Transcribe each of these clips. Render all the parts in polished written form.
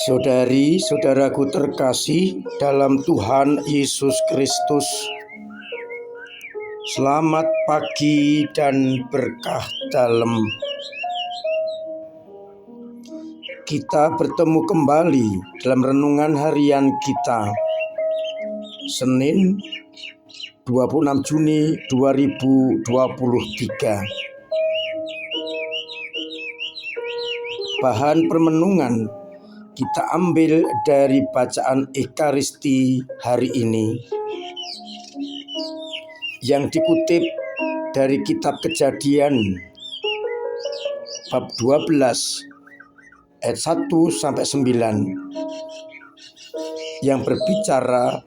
Saudari-saudaraku terkasih dalam Tuhan Yesus Kristus, selamat pagi dan berkah dalam. Kita bertemu kembali dalam renungan harian kita, Senin 26 Juni 2023. Bahan permenungan kita ambil dari bacaan Ekaristi hari ini yang dikutip dari kitab Kejadian bab 12 ayat 1 sampai 9 yang berbicara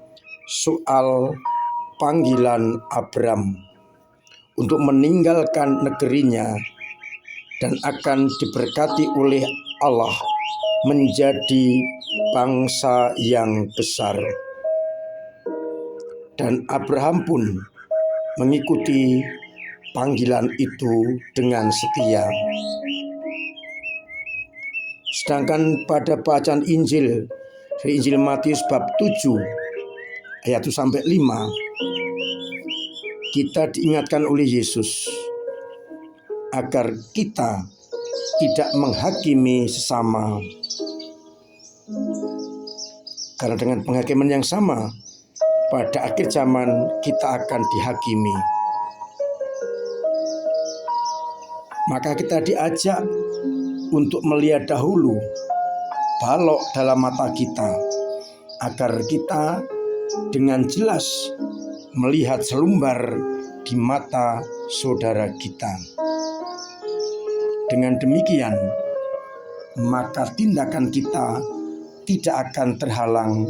soal panggilan Abram untuk meninggalkan negerinya dan akan diberkati oleh Allah menjadi bangsa yang besar. Dan Abraham pun mengikuti panggilan itu dengan setia. Sedangkan pada bacaan Injil, dari Injil Matius bab 7 ayat 1 sampai 5, kita diingatkan oleh Yesus agar kita tidak menghakimi sesama. Karena dengan penghakiman yang sama, pada akhir zaman kita akan dihakimi. Maka kita diajak untuk melihat dahulu balok dalam mata kita, agar kita dengan jelas melihat selumbar di mata saudara kita. Dengan demikian, maka tindakan kita tidak akan terhalang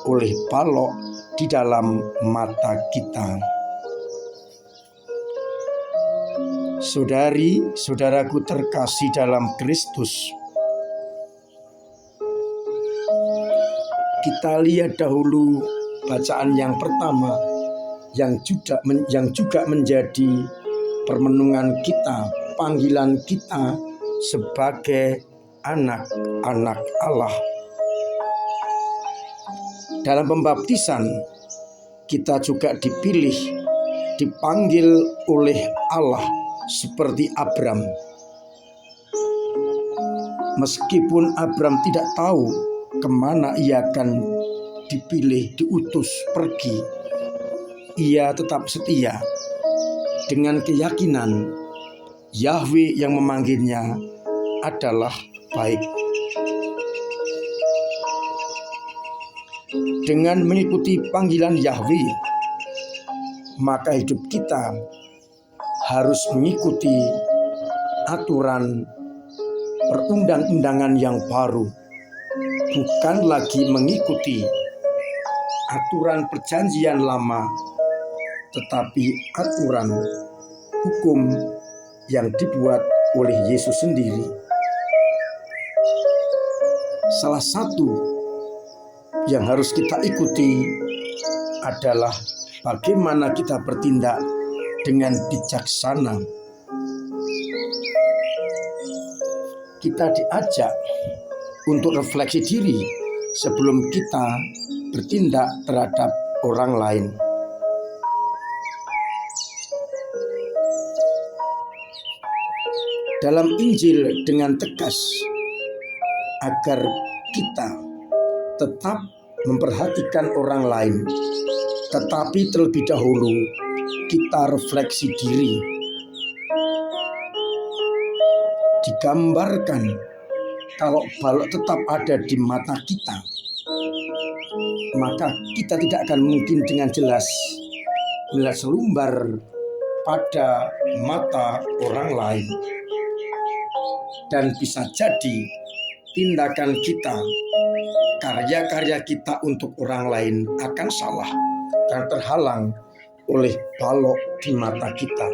oleh balok di dalam mata kita. Saudari-saudaraku terkasih dalam Kristus, kita lihat dahulu bacaan yang pertama yang juga menjadi permenungan kita, panggilan kita sebagai anak-anak Allah. Dalam pembaptisan, kita juga dipanggil oleh Allah seperti Abram. Meskipun Abram tidak tahu kemana ia akan dipilih, diutus pergi, ia tetap setia dengan keyakinan Yahweh yang memanggilnya adalah baik. Dengan mengikuti panggilan Yahweh, maka hidup kita harus mengikuti aturan perundang-undangan yang baru, bukan lagi mengikuti aturan perjanjian lama, tetapi aturan hukum yang dibuat oleh Yesus sendiri. Salah satu yang harus kita ikuti adalah bagaimana kita bertindak dengan bijaksana. Kita diajak untuk refleksi diri sebelum kita bertindak terhadap orang lain. Dalam Injil dengan tegas agar kita tetap memperhatikan orang lain, tetapi terlebih dahulu kita refleksi diri. Digambarkan kalau balok tetap ada di mata kita, maka kita tidak akan mungkin dengan jelas melihat selumbar pada mata orang lain. Dan bisa jadi tindakan kita, karya-karya kita untuk orang lain akan salah dan terhalang oleh balok di mata kita.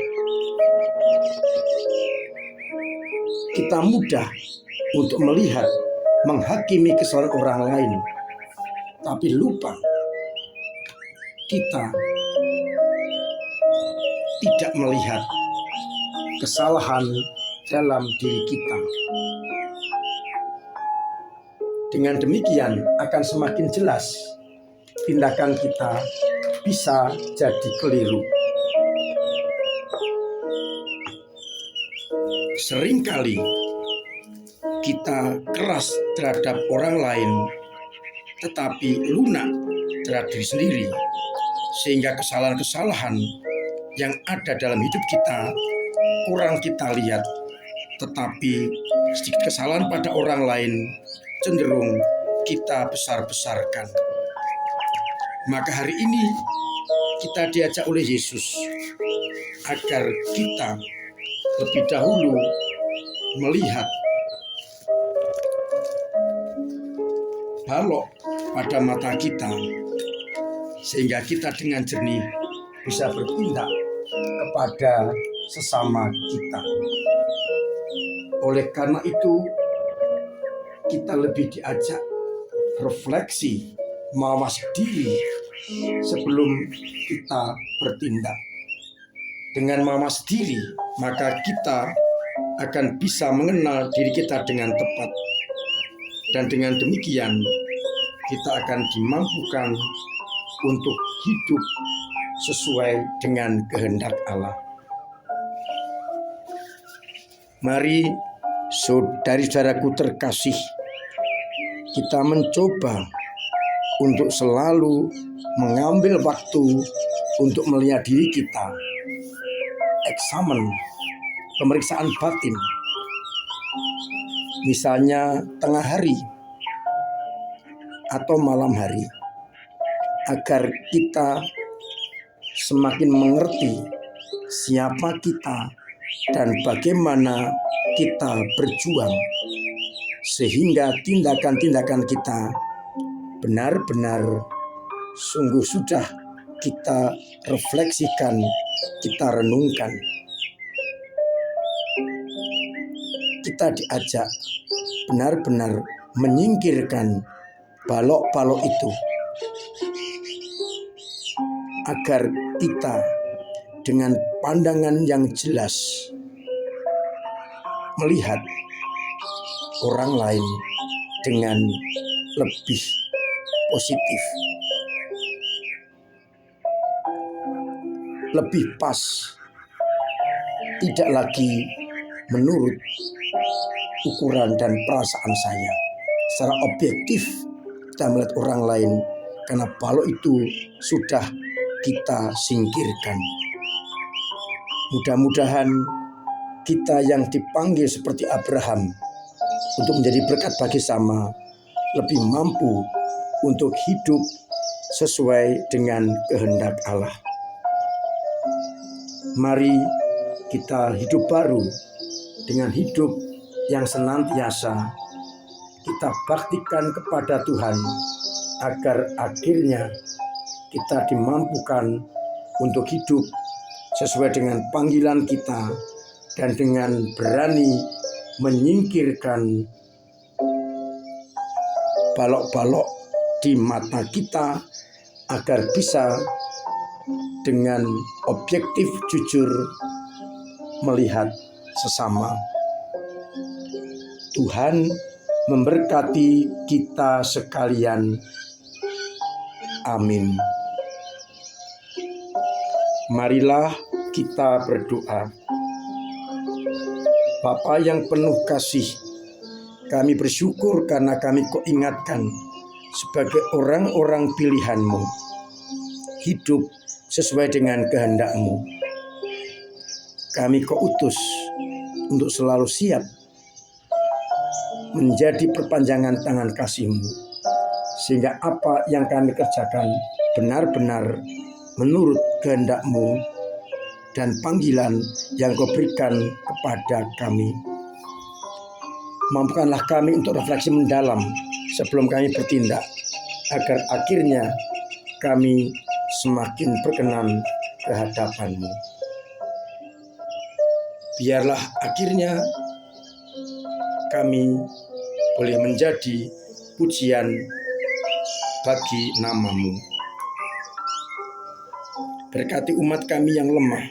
Kita mudah untuk melihat, menghakimi kesalahan orang lain, tapi lupa kita tidak melihat kesalahan dalam diri kita. Dengan demikian akan semakin jelas tindakan kita bisa jadi keliru. Seringkali kita keras terhadap orang lain tetapi lunak terhadap diri sendiri, sehingga kesalahan-kesalahan yang ada dalam hidup kita kurang kita lihat, tetapi sedikit kesalahan pada orang lain cenderung kita besar-besarkan. Maka hari ini kita diajak oleh Yesus agar kita lebih dahulu melihat balok pada mata kita, sehingga kita dengan jernih bisa bertindak kepada sesama kita. Oleh karena itu, kita lebih diajak refleksi, mawas diri sebelum kita bertindak. Dengan mawas diri, maka kita akan bisa mengenal diri kita dengan tepat. Dan dengan demikian, kita akan dimampukan untuk hidup sesuai dengan kehendak Allah. Mari saudari-saudaraku terkasih, kita mencoba untuk selalu mengambil waktu untuk melihat diri kita, eksamen, pemeriksaan batin. Misalnya tengah hari atau malam hari, agar kita semakin mengerti siapa kita dan bagaimana kita berjuang, sehingga tindakan-tindakan kita benar-benar sungguh sudah kita refleksikan, kita renungkan. Kita diajak benar-benar menyingkirkan balok-balok itu, agar kita dengan pandangan yang jelas melihat orang lain dengan lebih positif, lebih pas, tidak lagi menurut ukuran dan perasaan saya. Secara objektif kita melihat orang lain, karena balok itu sudah kita singkirkan. Mudah-mudahan kita yang dipanggil seperti Abraham untuk menjadi berkat bagi sama, lebih mampu untuk hidup sesuai dengan kehendak Allah. Mari kita hidup baru dengan hidup yang senantiasa kita baktikan kepada Tuhan, agar akhirnya kita dimampukan untuk hidup sesuai dengan panggilan kita dan dengan berani menyingkirkan balok-balok di mata kita, agar bisa dengan objektif jujur melihat sesama. Tuhan memberkati kita sekalian. Amin. Marilah kita berdoa. Bapa yang penuh kasih, kami bersyukur karena kami Kau ingatkan sebagai orang-orang pilihan-Mu, hidup sesuai dengan kehendak-Mu. Kami Kau utus untuk selalu siap menjadi perpanjangan tangan kasih-Mu, sehingga apa yang kami kerjakan benar-benar menurut kehendak-Mu dan panggilan yang Kau berikan kepada kami. Mampukanlah kami untuk refleksi mendalam sebelum kami bertindak, agar akhirnya kami semakin berkenan ke hadapan-Mu. Biarlah akhirnya kami boleh menjadi pujian bagi nama-Mu. Berkati umat kami yang lemah,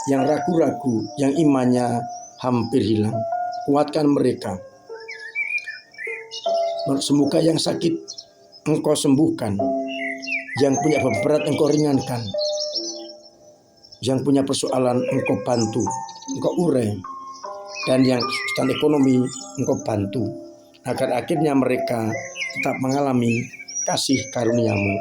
yang ragu-ragu, yang imannya hampir hilang. Kuatkan mereka. Semoga yang sakit Engkau sembuhkan, yang punya beban Engkau ringankan, yang punya persoalan Engkau bantu, Engkau urai, dan yang kesulitan ekonomi Engkau bantu, agar akhirnya mereka tetap mengalami kasih karunia-Mu.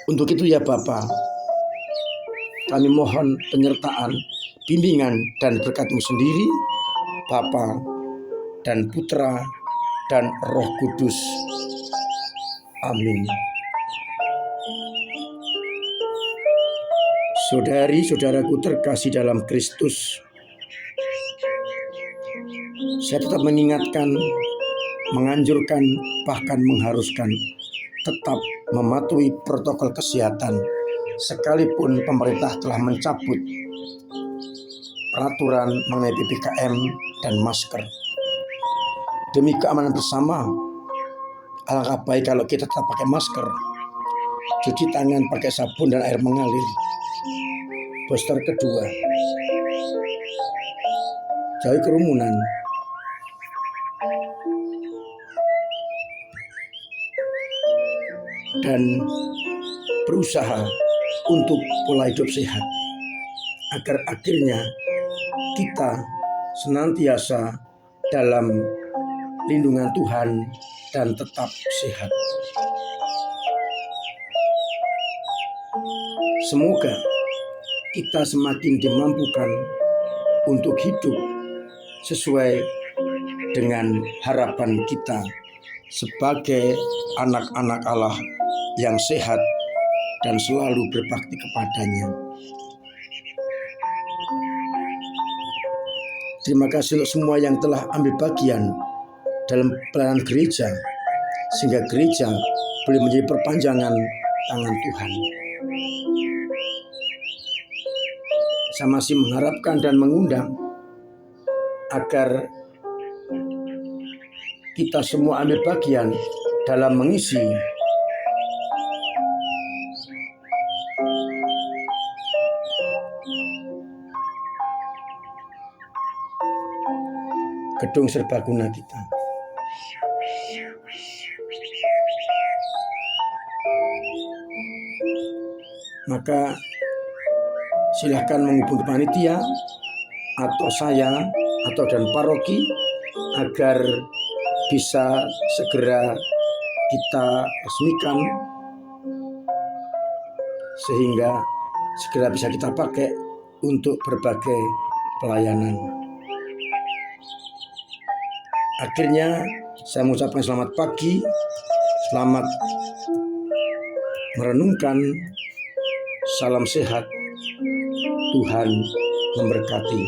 Untuk itu ya Bapa, kami mohon penyertaan, bimbingan dan berkat-Mu sendiri, Bapa dan Putra dan Roh Kudus. Amin. Saudari-saudaraku terkasih dalam Kristus, saya tetap mengingatkan, menganjurkan, bahkan mengharuskan tetap mematuhi protokol kesehatan sekalipun pemerintah telah mencabut peraturan mengenai PPKM dan masker. Demi keamanan bersama, alangkah baik kalau kita tetap pakai masker, cuci tangan pakai sabun dan air mengalir. Booster kedua, jauhi kerumunan, dan berusaha untuk pola hidup sehat, agar akhirnya kita senantiasa dalam lindungan Tuhan dan tetap sehat. Semoga kita semakin dimampukan untuk hidup sesuai dengan harapan kita sebagai anak-anak Allah yang sehat dan selalu berbakti kepadanya. Terima kasih untuk semua yang telah ambil bagian dalam pelayanan gereja, sehingga gereja boleh menjadi perpanjangan tangan Tuhan. Saya masih mengharapkan dan mengundang agar kita semua ambil bagian dalam mengisi gedung serbaguna kita. Maka silahkan menghubungi panitia atau saya atau dan paroki agar bisa segera kita resmikan sehingga segera bisa kita pakai untuk berbagai pelayanan. Akhirnya saya mengucapkan selamat pagi, selamat merenungkan, salam sehat, Tuhan memberkati.